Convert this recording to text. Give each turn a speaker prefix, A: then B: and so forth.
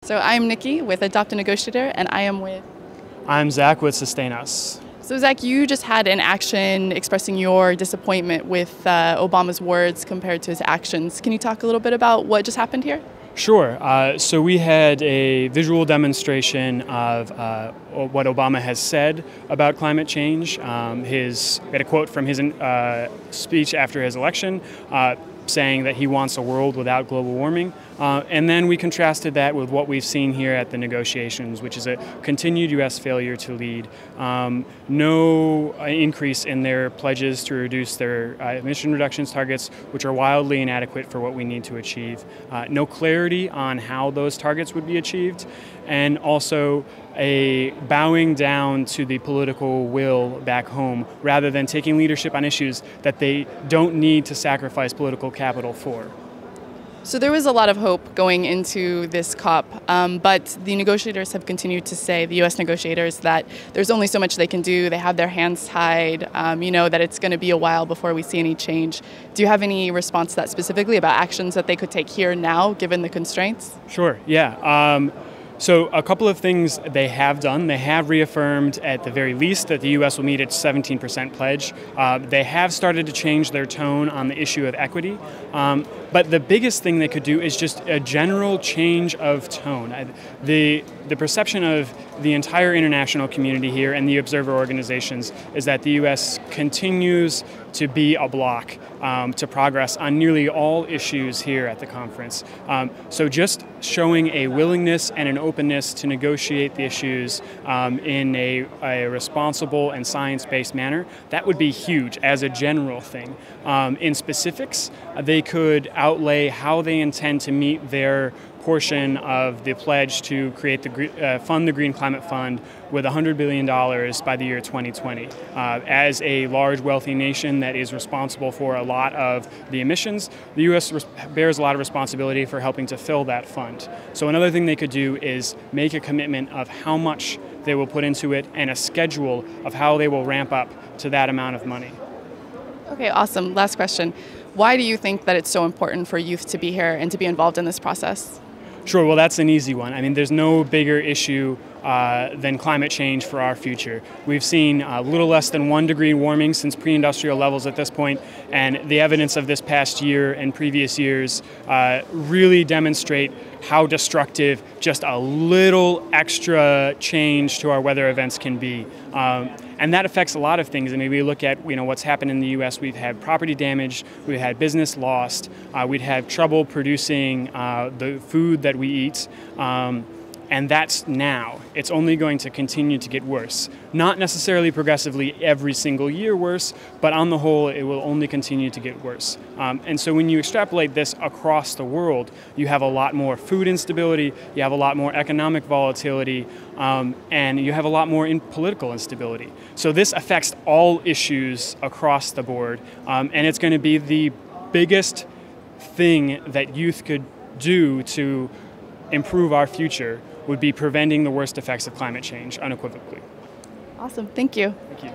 A: So I'm Nikki with Adopt a Negotiator, and I am with...
B: I'm Zach with Sustain Us.
A: So Zach, you just had an action expressing your disappointment with Obama's words compared to his actions. Can you talk a little bit about what just happened here?
B: Sure. So we had a visual demonstration of what Obama has said about climate change. We had a quote from his speech after his election saying that he wants a world without global warming. And then we contrasted that with what we've seen here at the negotiations, which is a continued U.S. failure to lead. No increase in their pledges to reduce their emission reductions targets, which are wildly inadequate for what we need to achieve. No clarity on how those targets would be achieved, and also a bowing down to the political will back home rather than taking leadership on issues that they don't need to sacrifice political capital for.
A: So there was a lot of hope going into this COP, but the negotiators have continued to say, the U.S. negotiators, that there's only so much they can do. They have their hands tied, that it's going to be a while before we see any change. Do you have any response to that specifically about actions that they could take here now, given the constraints?
B: Sure, yeah. So a couple of things they have done. They have reaffirmed at the very least that the U.S. will meet its 17% pledge. They have started to change their tone on the issue of equity. But the biggest thing they could do is just a general change of tone. The perception of the entire international community here and the observer organizations is that the U.S. continues to be a block to progress on nearly all issues here at the conference. So just showing a willingness and an openness to negotiate the issues in a responsible and science-based manner, that would be huge as a general thing. In specifics, they could outlay how they intend to meet their portion of the pledge to create fund the Green Climate Fund with $100 billion by the year 2020. As a large, wealthy nation that is responsible for a lot of the emissions, the U.S. bears a lot of responsibility for helping to fill that fund. So another thing they could do is make a commitment of how much they will put into it and a schedule of how they will ramp up to that amount of money.
A: Okay, awesome. Last question. Why do you think that it's so important for youth to be here and to be involved in this process?
B: Sure, well, that's an easy one. I mean, there's no bigger issue than climate change for our future. We've seen a little less than 1 degree warming since pre-industrial levels at this point, and the evidence of this past year and previous years really demonstrate how destructive just a little extra change to our weather events can be. And that affects a lot of things. I mean, we look at what's happened in the U.S. We've had property damage, we've had business lost, we'd have trouble producing the food that we eat. And that's now. It's only going to continue to get worse. Not necessarily progressively every single year worse, but on the whole, it will only continue to get worse. And so when you extrapolate this across the world, you have a lot more food instability, you have a lot more economic volatility, and you have a lot more political instability. So this affects all issues across the board, and it's going to be the biggest thing that youth could do to improve our future would be preventing the worst effects of climate change unequivocally.
A: Awesome. Thank you.
B: Thank you.